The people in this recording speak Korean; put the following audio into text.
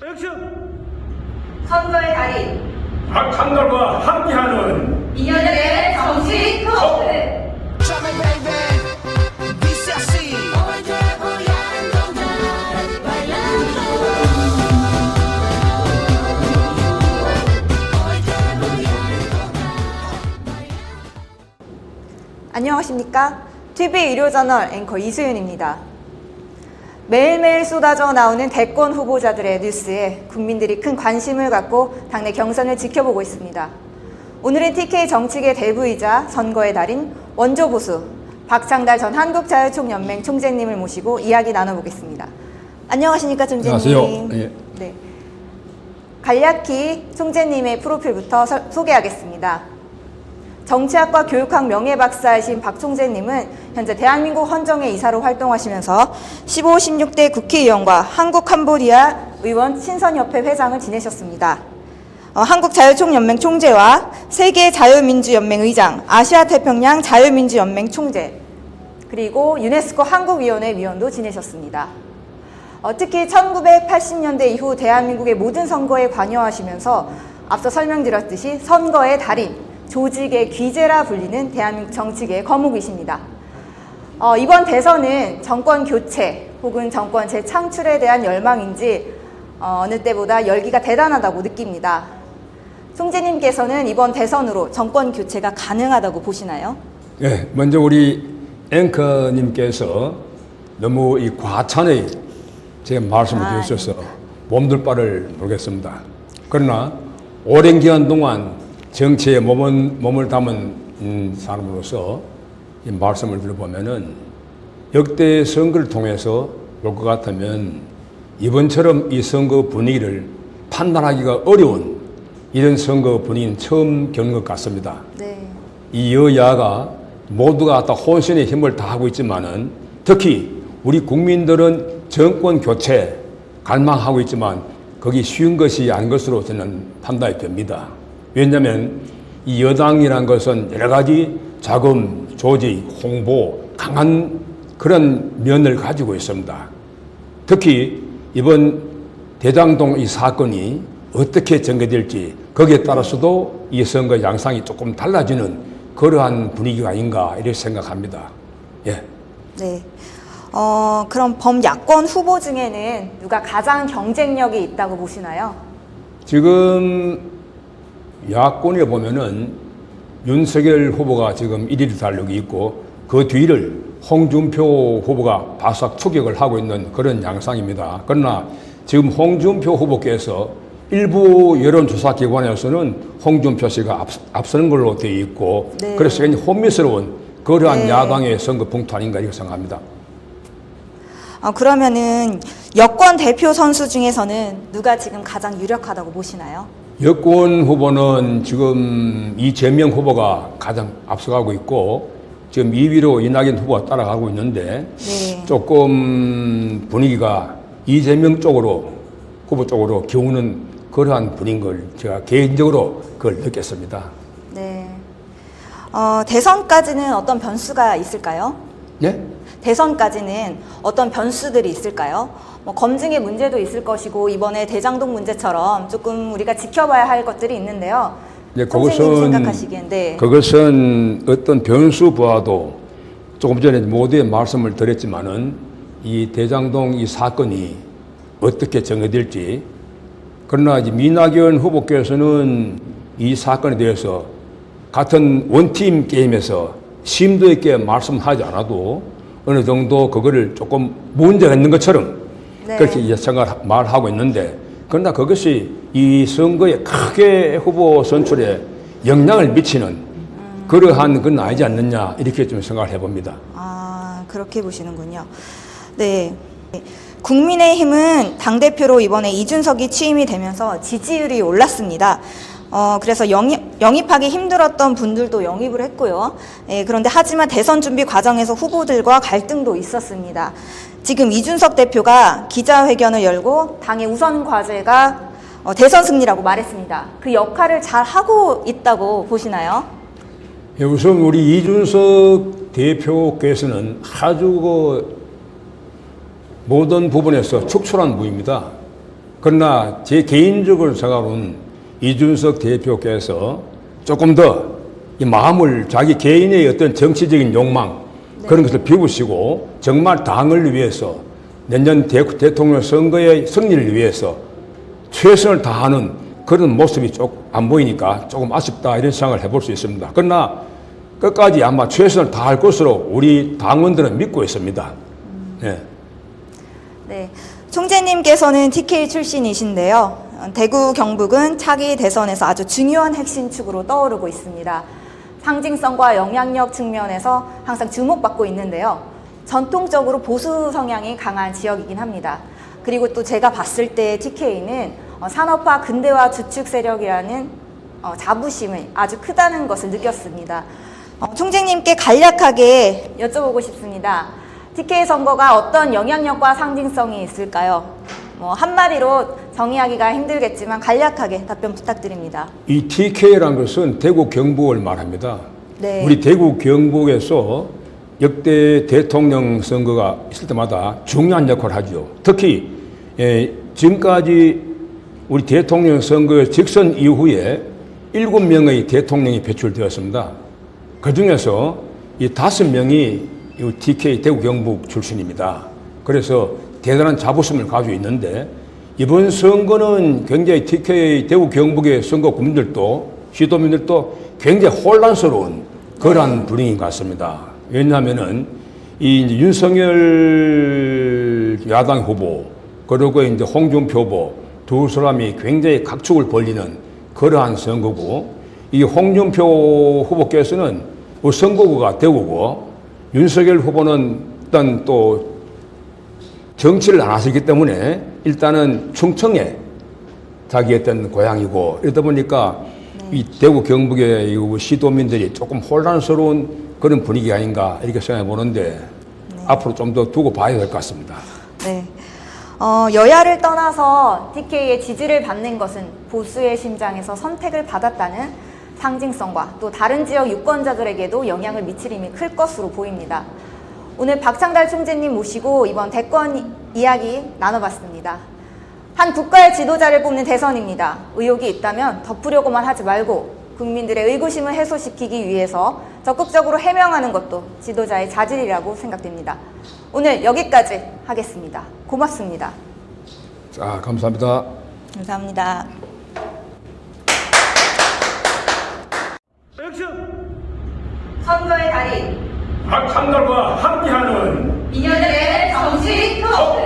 액션! 선거의 달인 박찬달과 함께하는 2년의 정치 토크. 안녕하십니까? TV 의료저널 앵커 이수윤입니다. 매일매일 쏟아져 나오는 대권 후보자들의 뉴스에 국민들이 큰 관심을 갖고 당내 경선을 지켜보고 있습니다. 오늘은 TK 정치계 대부이자 선거의 달인 원조보수 박창달 전 한국자유총연맹 총재님을 모시고 이야기 나눠보겠습니다. 안녕하십니까, 총재님? 안녕하세요. 예. 네. 간략히 총재님의 프로필부터 소개하겠습니다. 정치학과 교육학 명예박사이신 박 총재님은 현재 대한민국 헌정의 이사로 활동하시면서 15, 16대 국회의원과 한국-캄보디아 의원 친선협회 회장을 지내셨습니다. 한국자유총연맹 총재와 세계자유민주연맹 의장, 아시아태평양 자유민주연맹 총재, 그리고 유네스코 한국위원회 위원도 지내셨습니다. 특히 1980년대 이후 대한민국의 모든 선거에 관여하시면서 앞서 설명드렸듯이 선거의 달인, 조직의 귀재라 불리는 대한민국 정치계의 거목이십니다. 이번 대선은 정권 교체 혹은 정권 재창출에 대한 열망인지 어느 때보다 열기가 대단하다고 느낍니다. 총재님께서는 이번 대선으로 정권 교체가 가능하다고 보시나요? 예, 먼저 우리 앵커님께서 너무 이 과찬의 제 말씀을 주셔서 몸둘 바를 모르겠습니다. 그러나 오랜 기간 동안 정치에 몸을 담은 사람으로서 이 말씀을 들어보면은 역대 선거를 통해서 볼 것 같으면 이번처럼 이 선거 분위기를 판단하기가 어려운 이런 선거 분위기는 처음 겪는 것 같습니다. 네. 이 여야가 모두가 다 혼신의 힘을 다하고 있지만은 특히 우리 국민들은 정권 교체 갈망하고 있지만 거기 쉬운 것이 아닌 것으로 저는 판단이 됩니다. 왜냐하면 이 여당이라는 것은 여러 가지 자금, 조직, 홍보, 강한 그런 면을 가지고 있습니다. 특히 이번 대장동 이 사건이 어떻게 전개될지 거기에 따라서도 이 선거 양상이 조금 달라지는 그러한 분위기가 아닌가 이렇게 생각합니다. 예. 네. 그럼 범야권 후보 중에는 누가 가장 경쟁력이 있다고 보시나요? 지금 야권에 보면은 윤석열 후보가 지금 1위를 달리고 있고 그 뒤를 홍준표 후보가 바싹 추격을 하고 있는 그런 양상입니다. 그러나 지금 홍준표 후보께서 일부 여론조사 기관에서는 홍준표 씨가 앞서는 걸로 되어 있고 네. 그래서 굉장히 혼미스러운 그러한 네. 야당의 선거 봉투 아닌가 이렇게 생각합니다. 그러면은 여권 대표 선수 중에서는 누가 지금 가장 유력하다고 보시나요? 여권 후보는 지금 이재명 후보가 가장 앞서가고 있고 지금 2위로 이낙연 후보가 따라가고 있는데 네. 조금 분위기가 이재명 쪽으로 후보 쪽으로 기우는 그러한 분위기인 걸 제가 개인적으로 그걸 느꼈습니다. 네. 대선까지는 어떤 변수가 있을까요? 예? 대선까지는 어떤 변수들이 있을까요? 검증의 문제도 있을 것이고 이번에 대장동 문제처럼 조금 우리가 지켜봐야 할 것들이 있는데요. 네, 선생님이 생각하시기엔 네. 그것은 어떤 변수보다도 조금 전에 모두의 말씀을 드렸지만은 이 대장동 이 사건이 어떻게 정해질지 그러나 이제 민낙연 후보께서는 이 사건에 대해서 같은 원팀 게임에서 심도 있게 말씀하지 않아도 어느 정도 그거를 조금 문제가 있는 것처럼 네. 그렇게 말하고 있는데 그러나 그것이 이 선거에 크게 후보 선출에 영향을 미치는 그러한 건 아니지 않느냐 이렇게 좀 생각을 해봅니다. 그렇게 보시는군요. 네. 국민의힘은 당대표로 이번에 이준석이 취임이 되면서 지지율이 올랐습니다. 그래서 영입하기 힘들었던 분들도 영입을 했고요. 그런데 하지만 대선 준비 과정에서 후보들과 갈등도 있었습니다. 지금 이준석 대표가 기자회견을 열고 당의 우선 과제가 대선 승리라고 말했습니다. 그 역할을 잘 하고 있다고 보시나요? 예, 우선 우리 이준석 대표께서는 아주 모든 부분에서 축출한 분입니다. 그러나 제 개인적으로 생각으로는 이준석 대표께서 조금 더 이 마음을 자기 개인의 어떤 정치적인 욕망 그런 것을 비우시고 정말 당을 위해서 내년 대통령 선거의 승리를 위해서 최선을 다하는 그런 모습이 안 보이니까 조금 아쉽다 이런 생각을 해볼 수 있습니다. 그러나 끝까지 아마 최선을 다할 것으로 우리 당원들은 믿고 있습니다. 네. 네, 총재님께서는 TK 출신이신데요. 대구 경북은 차기 대선에서 아주 중요한 핵심 축으로 떠오르고 있습니다. 상징성과 영향력 측면에서 항상 주목받고 있는데요. 전통적으로 보수 성향이 강한 지역이긴 합니다. 그리고 또 제가 봤을 때 TK는 산업화 근대화 주축 세력이라는 자부심이 아주 크다는 것을 느꼈습니다. 총재님께 간략하게 여쭤보고 싶습니다. TK 선거가 어떤 영향력과 상징성이 있을까요? 한마디로 정의하기가 힘들겠지만 간략하게 답변 부탁드립니다. 이 TK라는 것은 대구 경북을 말합니다. 네. 우리 대구 경북에서 역대 대통령 선거가 있을 때마다 중요한 역할을 하죠. 특히 지금까지 우리 대통령 선거 직선 이후에 7명의 대통령이 배출되었습니다. 그 중에서 이 5명이 이 TK 대구 경북 출신입니다. 그래서 대단한 자부심을 가지고 있는데 이번 선거는 굉장히 TK 대구 경북의 선거 국민들도 시도민들도 굉장히 혼란스러운 그러한 분위기인 것 같습니다. 왜냐하면은 이 윤석열 야당 후보 그리고 이제 홍준표 후보 두 사람이 굉장히 각축을 벌리는 그러한 선거고 이 홍준표 후보께서는 선거구가 대구고 윤석열 후보는 일단 또 정치를 안 하시기 때문에 일단은 충청에 자기 어떤 고향이고 이러다 보니까 이 대구 경북의 시도민들이 조금 혼란스러운 그런 분위기 아닌가 이렇게 생각해 보는데 앞으로 좀 더 두고 봐야 될 것 같습니다. 네. 여야를 떠나서 TK의 지지를 받는 것은 보수의 심장에서 선택을 받았다는 상징성과 또 다른 지역 유권자들에게도 영향을 미칠 힘이 클 것으로 보입니다. 오늘 박창달 총재님 모시고 이번 대권 이야기 나눠봤습니다. 한 국가의 지도자를 뽑는 대선입니다. 의혹이 있다면 덮으려고만 하지 말고 국민들의 의구심을 해소시키기 위해서 적극적으로 해명하는 것도 지도자의 자질이라고 생각됩니다. 오늘 여기까지 하겠습니다. 고맙습니다. 자, 감사합니다. 감사합니다. 액션! 선거의 달인 박창달과 함께하는 미녀들의 정치 토크